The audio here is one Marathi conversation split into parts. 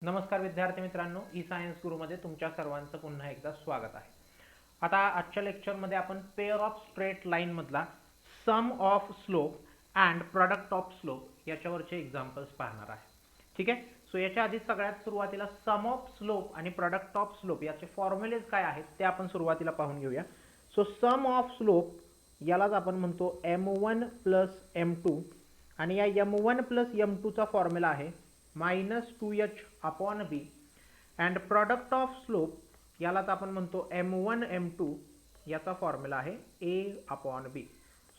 नमस्कार विद्यार्थी मित्रांनो, ई सायन्स गुरुमध्ये तुमच्या सर्वांचं पुन्हा एकदा स्वागत आहे. आता आजच्या लेक्चरमध्ये आपण पेअर ऑफ स्ट्रेट लाईन मधला sum of slope and product of slope याच्यावरचे एक्झाम्पल्स पाहणार आहे. ठीक आहे. सो याच्या आधी सगळ्यात सुरुवातीला सम ऑफ स्लोप आणि प्रोडक्ट ऑफ स्लोप याचे फॉर्म्युलेज काय आहेत ते आपण सुरुवातीला पाहून घेऊया. सो सम ऑफ स्लोप यालाच आपण म्हणतो m1 प्लस m2 आणि या m1 प्लस m2 चा फॉर्म्युला आहे -2h upon b and product of slope यालाच आपण म्हणतो m1 m2 याचा फॉर्म्युला आहे a अपॉन b.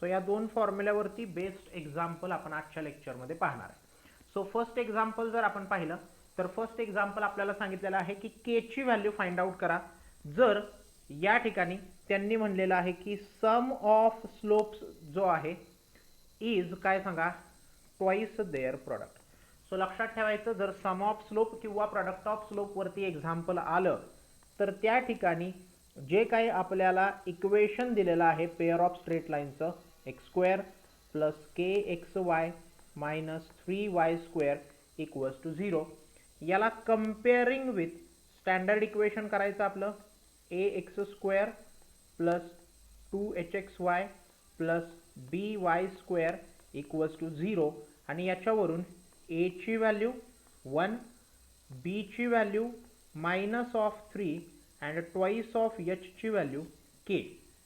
सो या दोन फॉर्म्युल्यावरती बेस्ड एक्झाम्पल आपण आजच्या लेक्चरमध्ये पाहणार आहे. सो फर्स्ट एक्झाम्पल जर आपण पाहिलं तर फर्स्ट एक्झाम्पल आपल्याला सांगितलेलं आहे की k ची व्हॅल्यू फाइंड आउट करा. जर या ठिकाणी त्यांनी म्हणलेलं आहे की सम ऑफ स्लोप्स जो आहे इज काय सांगा ट्वाइस देअर प्रोडक्ट. सो लक्षात ठेवायचं, जर सम ऑफ स्लोप किंवा प्रोडक्ट ऑफ स्लोप वरती एक्झाम्पल आलं तर त्या ठिकाणी जे काही आपल्याला इक्वेशन दिलेलं आहे पेअर ऑफ स्ट्रेट लाईनचं x² plus kxy minus 3y² equals to 0 याला कंपेअरिंग विथ स्टँडर्ड इक्वेशन करायचं आपलं ax² plus 2hxy plus by² equals to 0 आणि याच्यावरून a ची व्हॅल्यू 1, b ची value -3 and twice of h ची व्हॅल्यू k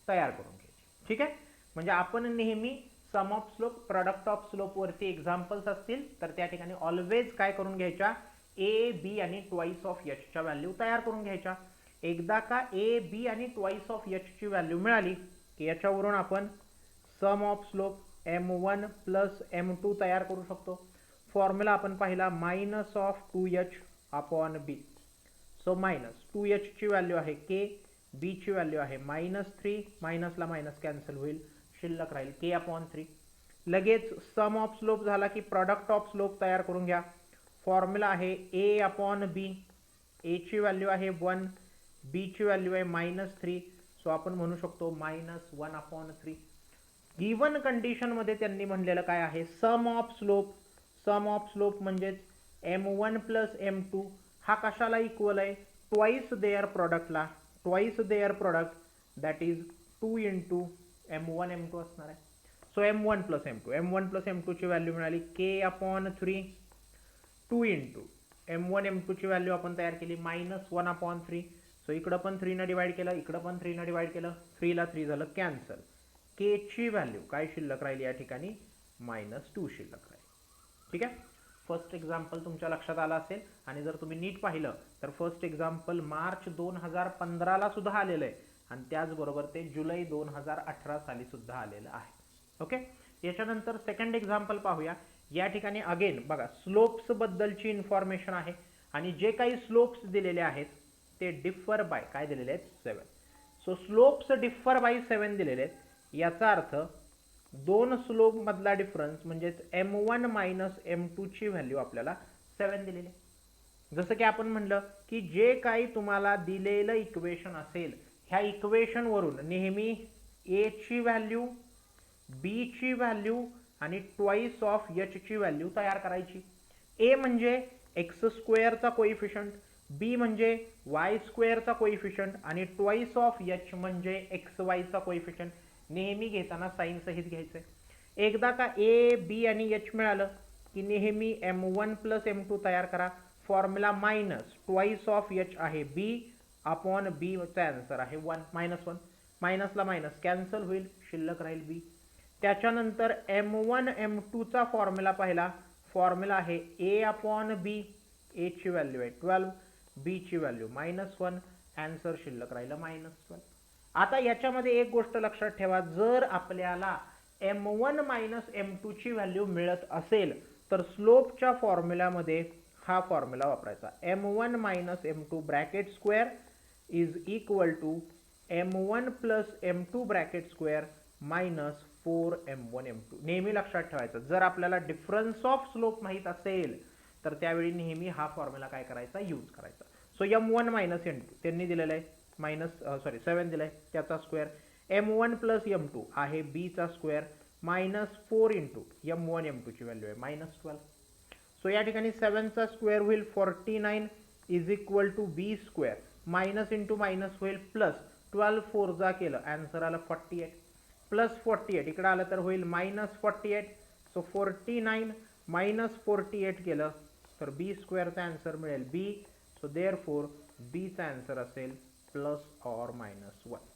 तयार करून घ्यायची. ठीक आहे. म्हणजे आपण नेहमी sum of slope product of slope वरती एक्झाम्पल्स असतील तर त्या ठिकाणी ऑलवेज काय करून घ्यायच्या a b आणि ट्वाइस ऑफ h च्या व्हॅल्यू तयार करून घ्यायच्या. एकदा का a b आणि ट्वाइस ऑफ h ची व्हॅल्यू मिळाली की याच्यावरून आपण सम of slope m1 plus m2 तयार करू शकतो. फॉर्म्युला आपण पाहिला -2h upon b. So -2h ची व्हॅल्यू आहे k, b ची व्हॅल्यू आहे -3, मायनसला मायनस कॅन्सल होईल, शिल्लक राहील k अपॉन 3. लगेच सम ऑफ स्लोप झाला की प्रोडक्ट ऑफ स्लोप तयार करून घ्या. फॉर्म्युला आहे a अपॉन b. a ची व्हॅल्यू आहे 1, b ची व्हॅल्यू आहे -3. सो आपण म्हणू शकतो -1 अपॉन 3. गिवन कंडिशन मध्ये त्यांनी म्हणलेलं काय आहे sum of slope. Sum of slope म्हणजेच m1 प्लस m2 हा कशाला इक्वल आहे ट्वाइस देअर प्रोडक्टला. Twice their product that is 2 into m1 m2 असणार आहे. सो m1 प्लस m2 ची व्हॅल्यू मिळाली k upon 3. 2 into m1 m2 ची व्हॅल्यू आपण तयार केली -1 अपॉन 3. सो इकडं पण 3 ने डिवाइड केलं, इकडं पण 3 ने डिवाइड केलं, 3 ला 3 झालं कॅन्सल. k ची व्हॅल्यू काय शिल्लक राहिली या ठिकाणी -2 शिल्लक राहिली. ठीक आहे. फर्स्ट एक्झाम्पल तुमच्या लक्षात आला असेल आणि जर तुम्ही नीट पाहिलं तर फर्स्ट एक्झाम्पल मार्च 2015 ला सुद्धा आलेलं आहे आणि त्याचबरोबर ते जुलै 2018 साली सुद्धा आलेलं आहे. ओके. याच्यानंतर सेकंड एक्झाम्पल पाहूया. या ठिकाणी अगेन बघा स्लोप्स बद्दलची इन्फॉर्मेशन आहे आणि जे काही स्लोप्स दिलेले आहेत ते डिफर बाय काय दिलेले आहेत 7. सो स्लोप्स डिफर बाय 7 दिलेले आहेत. याचा अर्थ दोन स्लोप मधला डिफरन्स म्हणजेच m1 मायनस m2 ची व्हॅल्यू आपल्याला 7 दिलेली आहे. जसं की आपण म्हणलं की जे काही तुम्हाला दिलेलं इक्वेशन असेल ह्या इक्वेशन वरून नेहमी a ची व्हॅल्यू, b ची व्हॅल्यू आणि ट्वाइस ऑफ h ची व्हॅल्यू तयार करायची. a म्हणजे x² चा कोएफिशियंट, b म्हणजे y² चा कोएफिशियंट आणि ट्वाइस ऑफ h म्हणजे xy चा कोएफिशियंट. नेहमी घेताना साइन सहित घ्यायचंय. एकदा का a b आणि h मिळालं की नेहमी m1 प्लस m2 तयार करा. Formula minus twice of h आहे b अपॉन b चा आन्सर आहे 1 -1. मायनसला मायनस कॅन्सल होईल, शिल्लक राहील b. त्याच्यानंतर m1 m2 चा फॉर्म्युला पाहिला. फॉर्म्युला आहे a अपॉन b. a ची व्हॅल्यू आहे 12, b ची व्हॅल्यू -1, आन्सर शिल्लक राहिलं -12. आता याच्यामध्ये एक गोष्ट लक्षात ठेवा, जर आपल्याला m1 मायनस m2 ची व्हॅल्यू मिळत असेल तर स्लोपच्या फॉर्म्युल्यामध्ये हा फॉर्म्युला वापरायचा. m1 minus m2 bracket square is equal to m1 plus m2 bracket square minus 4m1 m2. नेहमी लक्षात ठेवायचं, जर आपल्याला डिफरन्स ऑफ स्लोप माहित असेल तर त्यावेळी नेहमी हा फॉर्म्युला काय करायचा यूज करायचा. सो m1 मायनस m2 त्यांनी दिलेलं आहे 7 दिलाय त्याचा स्क्वेअर. m1 प्लस m2 आहे b चा स्क्वेअर -4 इंटू m1 m2 ची व्हॅल्यू आहे -12. सो या ठिकाणी 7 चा स्क्वेअर होईल 49 is equal to B square, minus into minus होईल प्लस, 12 4 जा केलं, आन्सर आलं 48, प्लस 48 इकडे आलं तर होईल मायनस 48. सो 49 मायनस 48 केलं तर बी स्क्वेअरचा आन्सर मिळेल बी. सो देअरफॉर बीचा आन्सर असेल प्लस ऑर मायनस 1.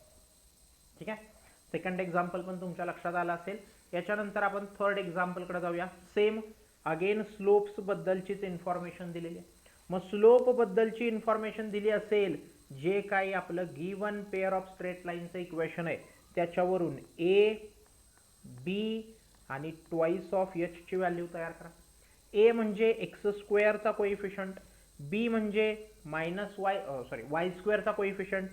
ठीक आहे, सेकंड एक्झाम्पल पण तुमच्या लक्षात आलं असेल. याच्यानंतर आपण थर्ड एक्झाम्पलकडे जाऊया. सेम अगेन स्लोप्स बद्दलचीच इन्फॉर्मेशन दिलेली आहे. मग स्लोप बद्दलची इन्फॉर्मेशन दिली असेल, जे काही आपलं गिवन पेअर ऑफ स्ट्रेट लाईनचं इक्वेशन आहे त्याच्यावरून ए बी आणि ट्वाईस ऑफ एच ची व्हॅल्यू तयार करा. ए म्हणजे एक्स स्क्वेअरचा कोइफिशियंट, बी म्हणजे वाय स्क्वेअरचा कोइफिशियंट,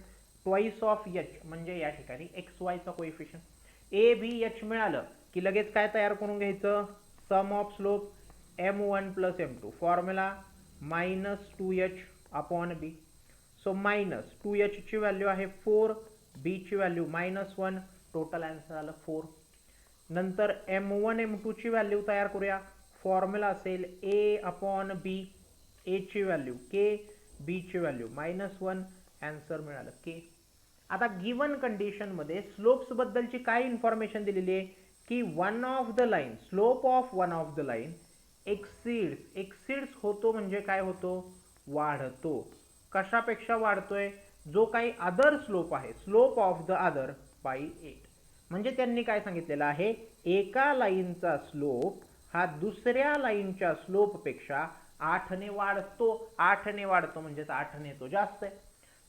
ट्वाईस ऑफ एच म्हणजे या ठिकाणी एक्स वायचा कोइफिशियंट. ए बी एच मिळालं की लगेच काय तयार करून घ्यायचं, sum of slope m1 plus m2, formula minus 2h upon B. So minus 2h ची व्हॅल्यू आहे 4, बी ची व्हॅल्यू मायनस 1, टोटल आन्सर आलं 4. नंतर m1 m2 ची व्हॅल्यू तयार करूया. फॉर्म्युला असेल a अपॉन बी, a ची व्हॅल्यू k, b ची व्हॅल्यू मायनस 1, आन्सर मिळालं k. आता गिवन कंडिशन मध्ये स्लोप्स बद्दलची काय इन्फॉर्मेशन दिलेली आहे की one of the line, slope of one of the line exceeds होतो म्हणजे काय होतो, वाढतो. कशापेक्षा वाढतोय, जो काही अदर स्लोप आहे, slope of the other by 8. म्हणजे त्यांनी काय सांगितलेलं आहे, एका लाईनचा स्लोप हा दुसऱ्या लाईनच्या स्लोप पेक्षा 8 ने वाढतो. 8 ने वाढतो म्हणजेच 8 ने तो जास्त आहे.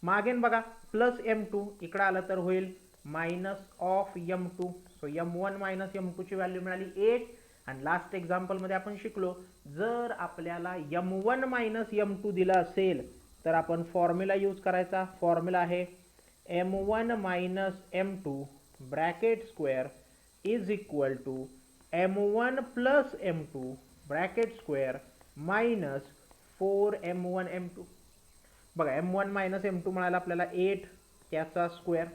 मागेन बघा प्लस m2 इकडे आलं तर होईल minus of m2. So m1 minus m2 ची व्हॅल्यू मिळाली 8. आणि लास्ट एक्झाम्पल मध्ये आपण शिकलो, जर आपल्याला m1 मायनस m2 दिला असेल तर आपण फॉर्म्युला यूज करायचा. फॉर्म्युला आहे m1 minus m2 bracket square is equal to m1 plus m2 bracket square minus 4m1 m2. बघा m1 मायनस m2 मिळाला आपल्याला 8 त्याचा स्क्वेअर,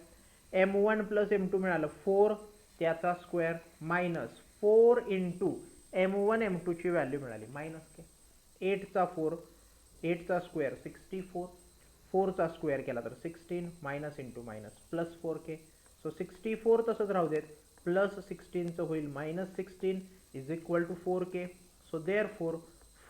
m1 प्लस m2 मिळालं 4 त्याचा square minus 4 into m1 m2 ची व्हॅल्यू मिळाली मायनस के. 8 चा 4, 8 चा स्क्वेअर 64, 4 चा स्क्वेअर केला तर 16, minus into minus plus 4k. So 64 तसंच राहू देत, प्लस 16 चं होईल minus 16 is equal to 4k. So therefore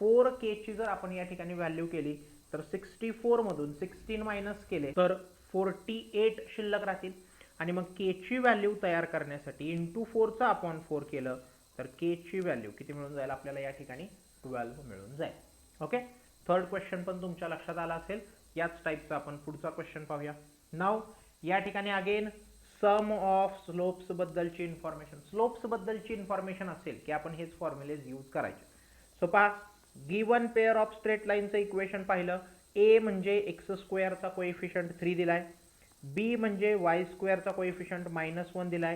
4k ची जर आपण या ठिकाणी व्हॅल्यू केली तर 64 मधून 16 मायनस केले तर 48 शिल्लक राहतील. आणि मग k ची व्हॅल्यू तयार करण्यासाठी इंटू 4 चा अपॉन 4 केलं तर k ची व्हॅल्यू किती मिळून जाईल आपल्याला या ठिकाणी 12 मिळून जाईल. ओके, थर्ड क्वेश्चन पण तुमच्या लक्षात आला असेल. याच टाईपचा आपण पुढचा क्वेश्चन पाहूया. नाव या ठिकाणी अगेन सम ऑफ स्लोप्स बद्दलची इन्फॉर्मेशन. स्लोप्स बद्दलची इन्फॉर्मेशन असेल की आपण हेच फॉर्म्युलेज यूज करायचे. सो पहा, गिवन पेअर ऑफ स्ट्रेट लाईनचं इक्वेशन पाहिलं. ए म्हणजे एक्स स्क्वेअरचा कोइफिशियंट 3 दिलाय, बी म्हणजे वाय स्क्वेअरचा कोइफिशियंट -1 दिलाय,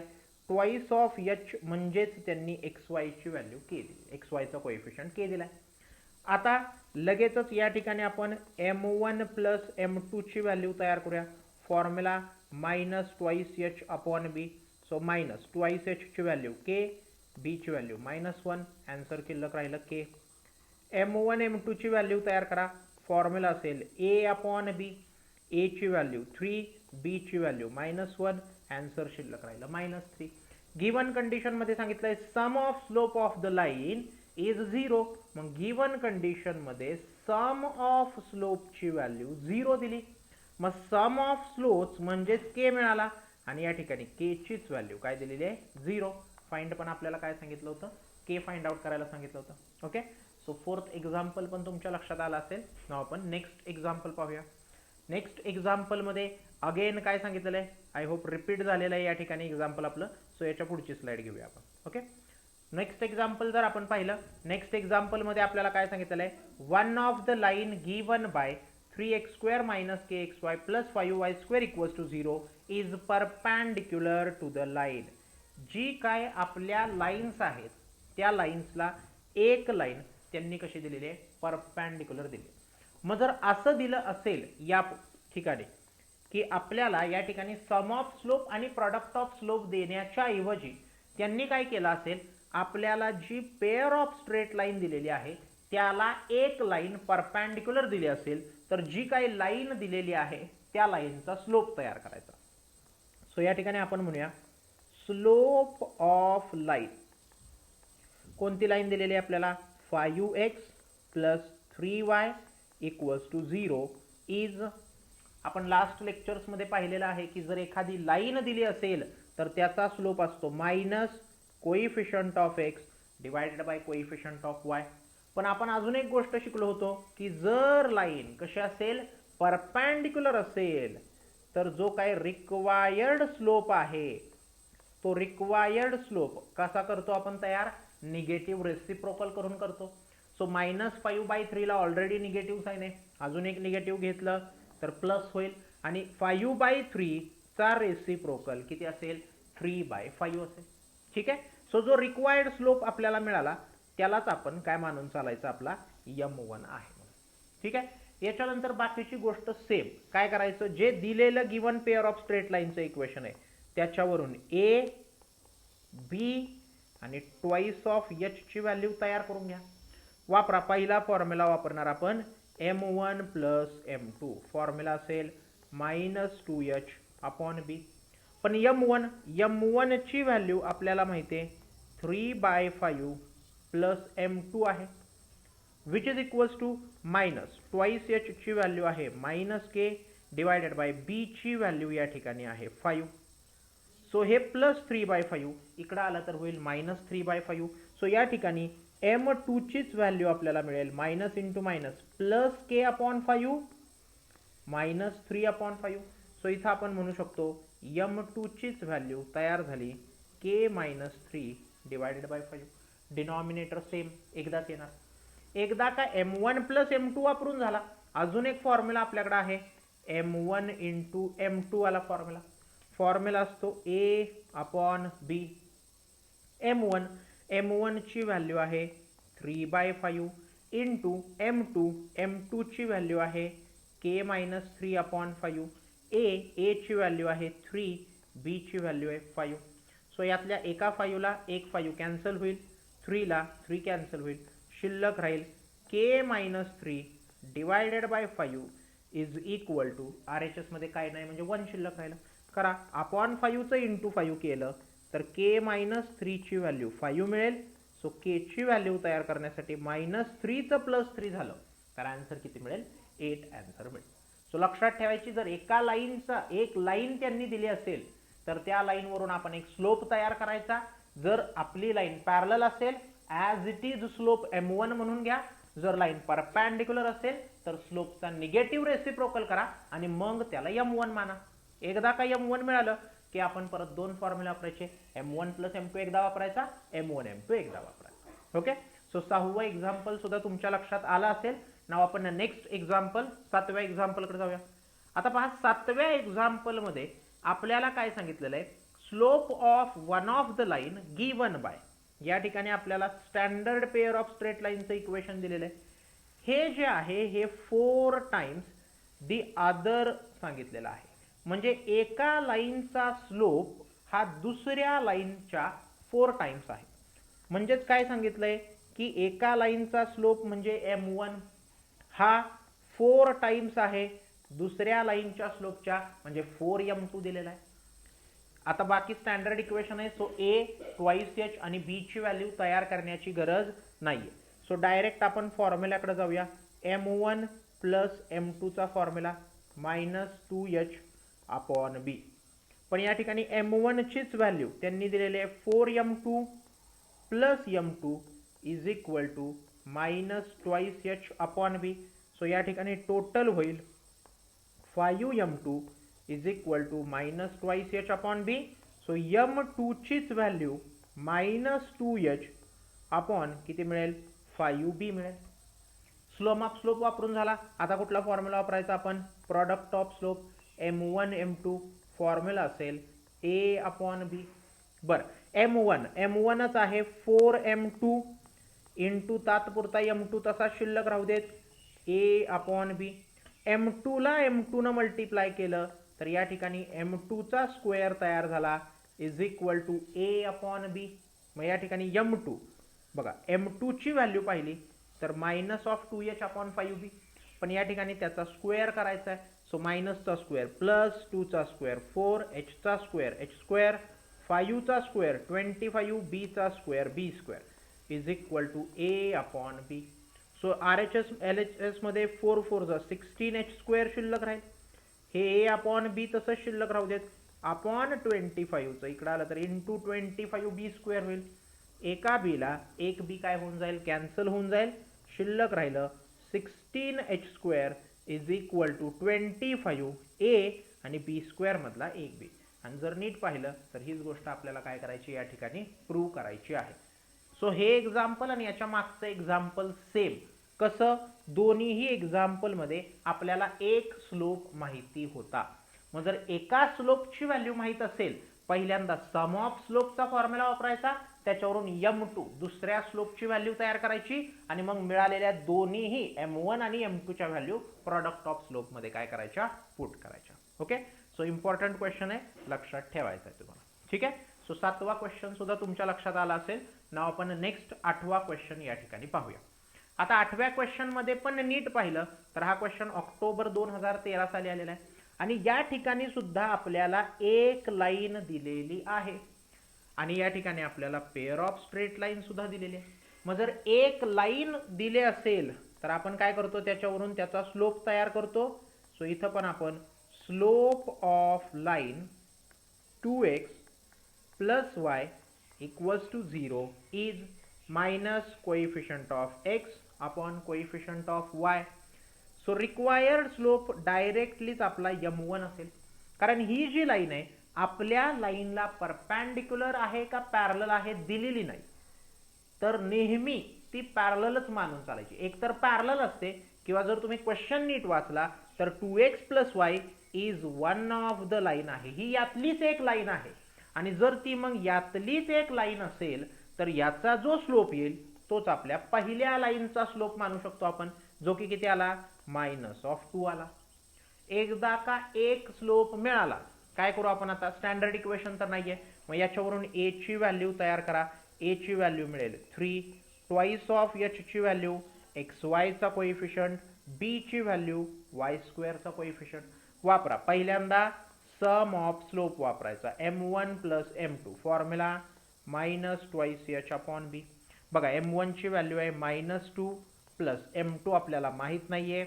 ट्वाईस ऑफ एच म्हणजेच त्यांनी एक्स वाय ची व्हॅल्यू के दिली, एक्स वायचा कोइफिशियंट के दिलाय. आता लगेचच या ठिकाणी आपण m1 प्लस m2 ची व्हॅल्यू तयार करूया. Formula minus twice H upon B. So minus twice H ची व्हॅल्यू के, बी ची व्हॅल्यू -1, आन्सर शिल्लक राहिलं के. m1 m2 ची व्हॅल्यू तयार करा. फॉर्म्युला असेल a अपॉन बी, a ची व्हॅल्यू 3, b ची व्हॅल्यू -1, आन्सर शिल्लक राहिलं -3. गिवन कंडिशन मध्ये सांगितलंय sum of slope of the line is 0. मग गिवन कंडिशन मध्ये सम ऑफ स्लोप ची व्हॅल्यू 0 दिली. मग सम ऑफ स्लोप्स म्हणजेच k मिळाला आणि या ठिकाणी k चीच व्हॅल्यू काय दिलेली आहे 0. फाइंड पण आपल्याला काय सांगितलं होतं, k फाइंड आउट करायला सांगितलं होतं. ओके, सो फोर्थ एक्झाम्पल पण तुमच्या लक्षात आलं असेल. नाव आपण नेक्स्ट एक्झाम्पल पाहूया. नेक्स्ट एक्झाम्पल मध्ये अगेन काय सांगितलेलं आहे, आय होप रिपीट झालेलं आहे या ठिकाणी एक्झाम्पल आपलं. सो याच्या पुढची स्लाइड घेऊया आपण. ओके, नेक्स्ट एक्झाम्पल जर आपण पाहिलं, नेक्स्ट एक्झाम्पल मध्ये आपल्याला काय सांगितलेलं आहे, one of the line given by 3x² - kxy + 5y² = 0 is perpendicular to the line. जी काय आपल्या लाईन्स आहेत त्या लाईन्सला एक लाईन त्यांनी कशी दिलेली आहे, परपेंडिक्युलर दिली. मग जर असं दिलं असेल या ठिकाणी की आपल्याला या ठिकाणी सम ऑफ स्लोप आणि प्रोडक्ट ऑफ स्लोप देण्याच्या ऐवजी त्यांनी काय केलं असेल, आपल्याला जी पेअर ऑफ स्ट्रेट लाईन दिलेली आहे त्याला एक लाईन परपेंडिक्युलर दिली असेल तर जी काही लाईन दिलेली आहे त्या लाईनचा स्लोप तयार करायचा. सो या ठिकाणी आपण म्हणूया स्लोप ऑफ लाईन. कोणती लाईन दिलेली आहे आपल्याला? 5x plus 3y equals to 0 is, आपण लास्ट लेक्चर्समध्ये पाहिलेलं आहे की जर एखादी लाईन दिली असेल तर त्याचा स्लोप असतो minus coefficient of x divided by coefficient of y. पण आपण अजून एक गोष्ट शिकलो होतो की जर लाईन कशी असेल, परपेंडिक्युलर असेल, तर जो काही रिक्वायर्ड स्लोप आहे तो रिक्वायर्ड स्लोप कसा करतो आपण तयार? निगेटिव्ह रेसिप्रोकल करून करतो. सो -5/3 ला ऑलरेडी निगेटिव्ह साइन आहे, अजून एक निगेटिव्ह घेतलं तर प्लस होईल आणि 5/3 चा रेसिप्रोकल किती असेल? 3/5 असेल. ठीक आहे. सो जो रिक्वायर्ड स्लोप आपल्याला मिळाला त्यालाच आपण काय मानून चालायचं? आपला m1 आहे. ठीक आहे. याच्यानंतर बाकीची गोष्ट सेम. काय करायचं? जे दिलेलं गिवन पेअर ऑफ स्ट्रेट लाईनचं इक्वेशन आहे त्याच्यावरून a b आणि ट्वाइस ऑफ h ची व्हॅल्यू तयार करून घ्या. वापरा. पहिला फॉर्म्युला वापरणार आपण m1 प्लस m2. फॉर्म्युला असेल -2h अपॉन b. पण m1 ची व्हॅल्यू आपल्याला माहिती आहे 3/5 प्लस m2 आहे, which is equals to minus twice h ची व्हॅल्यू आहे -k डिवायडेड बाय b ची व्हॅल्यू या ठिकाणी आहे 5. सो हे प्लस 3/5 इकडे आलं तर होईल -3/5. सो या ठिकाणी m2 चीच व्हॅल्यू आपल्याला मिळेल minus into minus plus k upon 5 -3/5. So इथं आपण म्हणू शकतो m2 चीच व्हॅल्यू तयार झाली k - 3 divided by 5. Denominator same एकदाच येणार. एकदा का m1 प्लस m2 वापरून झाला. अजून एक फॉर्म्युला आपल्याकडे आहे m1 इंटू m2 वाला फॉर्म्युला. फॉर्म्युला असतो a अपॉन b. m1 ची व्हॅल्यू आहे 3/5 इंटू m2 ची व्हॅल्यू आहे k - 3/5. a ची व्हॅल्यू आहे 3, b ची व्हॅल्यू आहे 5. सो यातल्या एका 5 ला एक 5 कॅन्सल होईल, 3 ला 3 कॅन्सल होईल, शिल्लक राहील k - 3 divided by 5 is equal to RHS मध्ये काय नाही म्हणजे 1 शिल्लक राहिलं. करा. अपॉन 5 चं इंटू 5 केलं तर k - 3 ची व्हॅल्यू 5 मिळेल. सो k ची व्हॅल्यू तयार करण्यासाठी -3 चं +3 झालं तर आन्सर किती मिळेल? 8 आन्सर मिळेल. सो लक्षात ठेवायची, जर एका लाईनचा एक लाईन त्यांनी दिली असेल तर त्या लाईनवरून आपण एक स्लोप तयार करायचा. जर आपली लाईन पॅरलल असेल as it is slope m1 म्हणून घ्या. जर लाईन परपेंडिक्युलर असेल तर स्लोपचा निगेटिव्ह रेसिप्रोकल करा आणि मग त्याला m1 माना. एकदा का m1 मिळालं की आपण परत दोन फॉर्म्युला वापरायचे. m1 प्लस m2 एकदा वापरायचा, m1 m2 एकदा वापरायचा. ओके. सो 6वं एक्झाम्पल सुद्धा तुमच्या लक्षात आलं असेल. नाव आपण नेक्स्ट एक्झाम्पल 7व्या एक्झाम्पलकडे जाऊया. आता पहा 7व्या एक्झाम्पल मध्ये आपल्याला काय सांगितलेलं आहे? Slope of one of the line given by. या ठिकाणी आपल्याला स्टँडर्ड पेअर ऑफ स्ट्रेट लाईनचं इक्वेशन दिलेलं आहे. हे जे आहे हे 4 टाइम्स दी अदर सांगितलेलं आहे. म्हणजे एका लाईनचा स्लोप हा दुसऱ्या लाईनच्या 4 टाइम्स आहे. म्हणजेच काय सांगितलंय की एका लाईनचा स्लोप म्हणजे m1 हा 4 टाइम्स आहे दुसऱ्या लाईनच्या स्लोपच्या म्हणजे 4m2 दिलेला आहे. आता बाकी स्टँडर्ड इक्वेशन आहे. सो a ट्वाइस h आणि b ची व्हॅल्यू तयार करण्याची गरज नाहीये. सो डायरेक्ट आपण फॉर्म्युल्याकडे जाऊया. m1 प्लस m2 चा फॉर्म्युला -2h अपॉन b. पण या ठिकाणी m1 चीच व्हॅल्यू त्यांनी दिलेली आहे 4m2 plus m2 is equal to -2h upon b. So या ठिकाणी टोटल होईल 5m2 is equal to -2h upon b. So m2 चीच व्हॅल्यू -2h अपॉन किती मिळेल? 5b मिळेल. स्लोप वापरून झाला. आता कुठला फॉर्म्युला वापरायचा आपण? Product of slope m1 m2. Formula असेल a अपॉन b. बरं m1च आहे 4m2 इंटू तात्पुरता m2 तसा शिल्लक राहू देत a अपॉन b. m2 ला m2 न मल्टिप्लाय केलं तर या ठिकाणी m2 चा स्क्वेअर तयार झाला is equal to a upon b. मग या ठिकाणी m2 बघा m2 ची व्हॅल्यू पाहिली तर मायनस ऑफ 2h/5b, पण या ठिकाणी त्याचा स्क्वेअर करायचा आहे. सो मायनसचा स्क्वेअर प्लस 2चा स्क्वेअर 4hचा स्क्वेअर h स्क्वेअर 5चा स्क्वेअर 25 bचा square b square is equal to a/b. So RHS LHS मध्ये 4 4 जा 16h स्क्वेअर शिल्लक राहील. हे a/b तसंच शिल्लक राहू देत. अपॉन 25चं इकडं आलं तर इंटू 25 b स्क्वेअर होईल. एका बीला एक बी काय होऊन जाईल, कॅन्सल होऊन जाईल. शिल्लक राहिलं 16h square is equal to 25 a आणि b स्क्वेअर मधला एक बी. आणि जर नीट पाहिलं तर हीच गोष्ट आपल्याला काय करायची या ठिकाणी प्रूव्ह करायची आहे. सो हे एक्झाम्पल आणि याच्या मागचं एक्झाम्पल सेम. कसं, दोन्हीही एक्झाम्पल मध्ये आपल्याला एक स्लोप माहिती होता. मग जर एका स्लोपची व्हॅल्यू माहित असेल, पहिल्यांदा सम ऑफ स्लोपचा फॉर्म्युला वापरायचा, त्याच्यावरून m2 दुसऱ्या स्लोपची व्हॅल्यू तयार करायची आणि मग मिळालेल्या दोन्हीही m1 आणि m2 च्या व्हॅल्यू प्रॉडक्ट ऑफ स्लोप मध्ये काय करायच्या, पुट करायच्या. ओके, सो इम्पॉर्टंट क्वेश्चन आहे, लक्षात ठेवायचा आहे तुम्हाला. ठीक आहे. सो 7वा क्वेश्चन सुद्धा तुमच्या लक्षात आला असेल. नाव आपण नेक्स्ट 8वा क्वेश्चन या ठिकाणी पाहूया. आता 8व्या क्वेश्चन मध्ये पण नीट पाहिलं तर हा क्वेश्चन ऑक्टोबर 2013 साली आलेला आहे आणि या ठिकाणी सुद्धा आपल्याला एक लाईन दिलेली आहे आणि या ठिकाणी आपल्याला पेअर ऑफ स्ट्रेट लाईन सुद्धा दिलेली आहे. मग जर एक लाईन दिले असेल तर आपण काय करतो, त्याच्यावरून त्याचा स्लोप तयार करतो. सो इथं पण आपण slope of line 2x plus y equals to 0 is minus coefficient of x upon coefficient of y. So required slope डायरेक्टलीच आपला m1 असेल, कारण ही जी लाईन आहे आपल्या लाईनला परपेंडिक्युलर आहे का पॅरलल आहे दिलेली नाही, तर नेहमी ती पॅरललच मानून चालायची. एक तर पॅरलल असते किंवा जर तुम्ही क्वेश्चन नीट वाचला तर 2x plus y is one of the line आहे, ही यातलीच एक लाईन आहे. आणि जर ती मग यातलीच एक लाईन असेल तर याचा जो स्लोप येईल तोच आपल्या पहिल्या लाईनचा स्लोप मानू शकतो आपण, जो की किती आला, मायनस ऑफ 2 आला. एकदा का एक स्लोप मिळाला, काय करू आपण आता, स्टँडर्ड इक्वेशन तर नाहीये, मग याच्यावरून a ची व्हॅल्यू तयार करा. a ची व्हॅल्यू मिळेल 3 ट्वाइस ऑफ h ची व्हॅल्यू xy चा कोएफिशियंट, b ची व्हॅल्यू y स्क्वेअर चा कोएफिशियंट वापरा. पहिल्यांदा सम ऑफ स्लोप वापरायचा, m1 plus m2 formula minus twice h upon b. बघा m1 ची व्हॅल्यू आहे मायनस 2 प्लस m2 आपल्याला माहित नाहीये,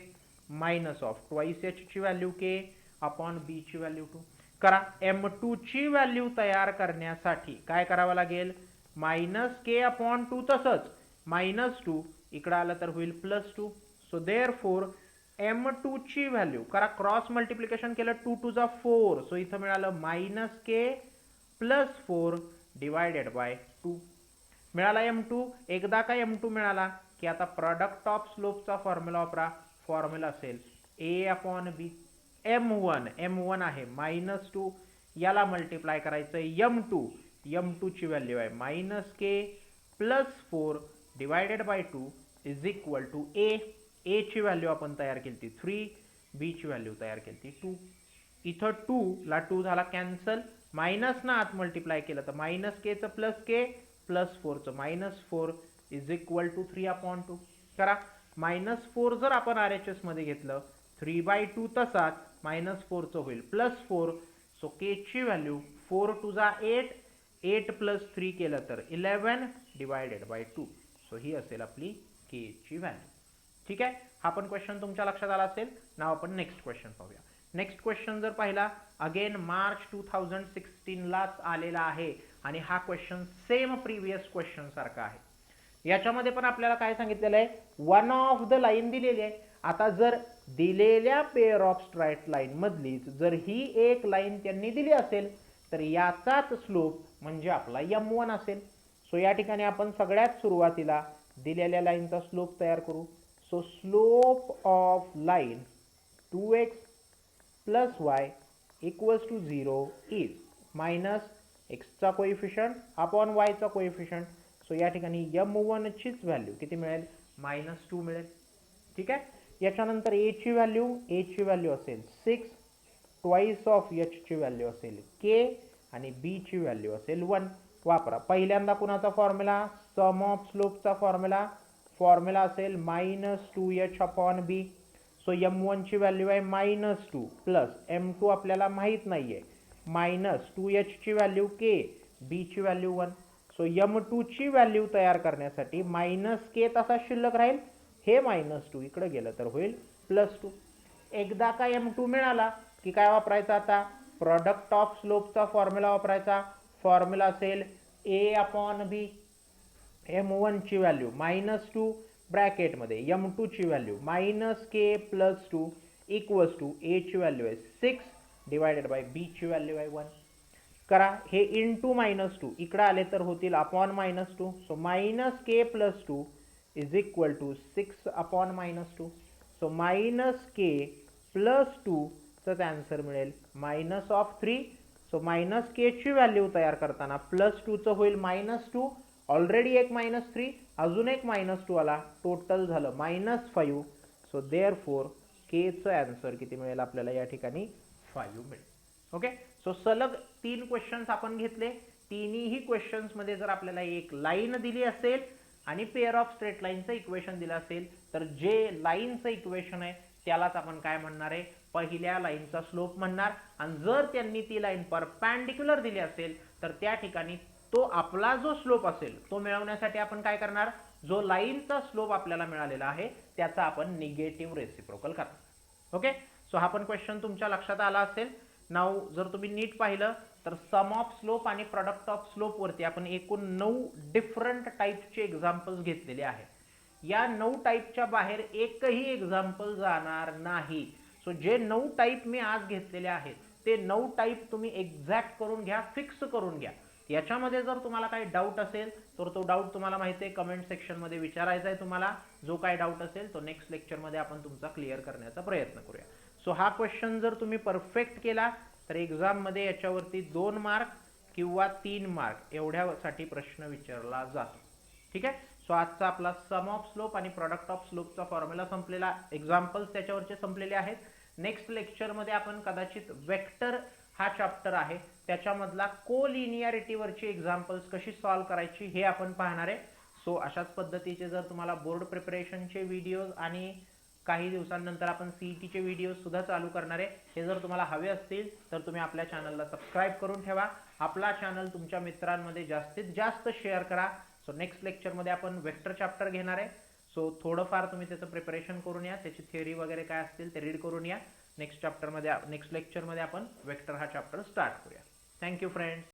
मायनस ऑफ ट्वाइस h ची व्हॅल्यू k अपॉन b ची व्हॅल्यू 2. करा. m2 ची व्हॅल्यू तयार करण्यासाठी काय करावं लागेल, मायनस k अपॉन 2, तसंच मायनस 2 इकडे आलं तर होईल प्लस 2. सो देअरफॉर m2 ची व्हॅल्यू करा, क्रॉस मल्टिप्लिकेशन केलं 2 2 जा 4. सो इथं मिळालं minus k plus 4 divided by 2. मिळाला m2. एकदा का m2 मिळाला की आता प्रॉडक्ट ऑफ स्लोपचा फॉर्म्युला वापरा. फॉर्म्युला असेल a अपॉन b. m1 आहे मायनस 2, याला मल्टिप्लाय करायचं m2 ची व्हॅल्यू आहे minus k plus 4 divided by 2 is equal to a. a ची व्हॅल्यू आपण तयार केली 3, b ची व्हॅल्यू तयार केली 2. इथं 2 ला 2 झाला कॅन्सल, मायनस ना आत मल्टिप्लाय केलं तर मायनस k चं प्लस k प्लस 4 चं minus 4 is equal to 3 upon 2. करा. मायनस 4 जर आपण RHS मध्ये घेतलं 3/2 तसाच मायनस 4 चं होईल प्लस 4. सो k ची व्हॅल्यू 4 2 जा 8, 8 प्लस 3 केलं तर 11 डिवायडेड बाय 2. सो ही असेल आपली k ची व्हॅल्यू. ठीक आहे. हा पण क्वेश्चन तुमच्या लक्षात आला असेल. नाव आपण नेक्स्ट क्वेश्चन पाहूया. नेक्स्ट क्वेश्चन जर पाहिला अगेन मार्च 2016 लाच आलेला आहे आणि हा क्वेश्चन सेम प्रिव्हियस क्वेश्चन सारखा आहे. याच्यामध्ये पण आपल्याला काय सांगितलेलं आहे, वन ऑफ द लाईन दिलेली आहे. आता जर दिलेल्या पेअर ऑफ स्ट्रेट लाईन मधलीच जर ही एक लाईन त्यांनी दिली असेल तर याचाच स्लोप म्हणजे आपला m1 असेल. सो या ठिकाणी आपण सगळ्यात सुरुवातीला दिलेल्या लाईनचा स्लोप तयार करू. So slope of line 2x plus y equals to 0 is minus x चा कोएफिशियंट अपॉन y चा कोएफिशियंट. सो या ठिकाणी m1 चीच व्हॅल्यू किती मिळेल, मायनस 2 मिळेल. ठीक आहे. याच्यानंतर a ची व्हॅल्यू असेल 6, ट्वाइस ऑफ h ची व्हॅल्यू असेल k आणि b ची व्हॅल्यू असेल 1. वापरा. पहिल्यांदा कुणाचा फॉर्म्युला, सम ऑफ स्लोपचा फॉर्म्युला फॉर्म्युला असेल -2h upon B. So m1 ची व्हॅल्यू आहे -2 प्लस m2 आपल्याला माहीत नाही आहे -2h ची व्हॅल्यू k, b ची व्हॅल्यू 1. सो m2 ची व्हॅल्यू तयार करण्यासाठी -k तसा शिल्लक राहील, हे -2 इकडे गेलं तर होईल +2. एकदा का m2 मिळाला की काय वापरायचं आता, प्रोडक्ट ऑफ स्लोपचा फॉर्म्युला वापरायचा. फॉर्म्युला असेल a अपॉन बी. m1 ची व्हॅल्यू -2 ब्रॅकेटमध्ये m2 ची value -k + 2 equals to a ची व्हॅल्यू आहे 6 डिवायडेड बाय b ची व्हॅल्यू आहे 1. करा हे इंटू -2 इकडे आले तर होतील upon -2. So -k + 2 is equal to 6 upon -2. So -k + 2 चा आन्सर मिळेल -3. सो -k ची व्हॅल्यू तयार करताना +2 चं होईल -2, ऑलरेडी एक -3, अजून एक -2 आला, टोटल झालं -5. सो देअरफॉर k चं आन्सर किती मिळेल आपल्याला या ठिकाणी 5 मिळेल. ओके. सो सलग 3 क्वेश्चन्स आपण घेतले. तिन्ही क्वेश्चन्स मध्ये जर आपल्याला एक लाईन दिली असेल आणि पेअर ऑफ स्ट्रेट लाईनचं इक्वेशन दिलं असेल तर जे लाईनचं इक्वेशन आहे त्यालाच आपण काय म्हणणार आहे, पहिल्या लाईनचा स्लोप म्हणणार. आणि जर त्यांनी ती लाईन परपेंडिक्युलर दिली असेल तर त्या ठिकाणी तो आपला जो स्लोप असेल तो मिळवण्यासाठी आपण काय करणार, जो लाईनचा स्लोप आपल्याला मिळालेला आहे त्याचा आपण निगेटिव्ह रेसिप्रोकल करणार. ओके. सो हा पण क्वेश्चन तुमच्या लक्षात आला असेल. नाउ जर तुम्ही नीट पाहिलं तर सम ऑफ स्लोप आणि प्रोडक्ट ऑफ स्लोप वरती आपण एकूण 9 डिफरंट टाइपचे एक्झाम्पल्स घेतलेले आहेत. या 9 टाइपच्या बाहेर एकही एक्झाम्पल जाणार नाही. सो जे 9 टाइप मी आज घेतलेले आहेत ते 9 टाइप तुम्ही एक्झॅक्ट करून घ्या, फिक्स करून घ्या. याच्यामध्ये जर तुम्हाला काही डाऊट असेल तर तो डाऊट तुम्हाला माहिती आहे कमेंट सेक्शन मध्ये विचारायचा आहे तुम्हाला. जो काही डाऊट असेल तो नेक्स्ट लेक्चर मध्ये आपण तुमचा क्लिअर करण्याचा प्रयत्न करूया. सो हा क्वेश्चन जर तुम्ही परफेक्ट केला तर एक्झाम मध्ये याच्यावरती 2 मार्क किंवा 3 मार्क एवढ्यासाठी प्रश्न विचारला जातो. ठीक आहे. सो आजचा आपला सम ऑफ स्लोप आणि प्रोडक्ट ऑफ स्लोपचा फॉर्म्युला संपलेला, एक्झाम्पल्स त्याच्यावरचे संपलेले आहेत. नेक्स्ट लेक्चर मध्ये आपण कदाचित वेक्टर हा चॅप्टर आहे त्याच्यामधला कोलिनियरिटी वरची एक्झाम्पल्स कशी सॉल्व करायची हे आपण पाहणार आहे. सो अशाच पद्धतीचे जर तुम्हाला बोर्ड प्रिपरेशनचे व्हिडिओज आणि काही दिवसांनंतर आपण सीईटीचे व्हिडिओ सुद्धा चालू करणार आहे, हे जर तुम्हाला हवे असतील तर तुम्ही आपल्या चॅनलला सबस्क्राइब करून ठेवा. आपला चॅनल तुमच्या मित्रांमध्ये जास्तीत जास्त शेअर करा. सो नेक्स्ट लेक्चरमध्ये आपण वेक्टर चॅप्टर घेणार आहे. सो थोडंफार तुम्ही त्याचं प्रिपरेशन करून या, त्याची थिअरी वगैरे काय असतील ते रीड करून या. नेक्स्ट लेक्चरमध्ये आपण वेक्टर हा चॅप्टर स्टार्ट करूया. Thank you friends.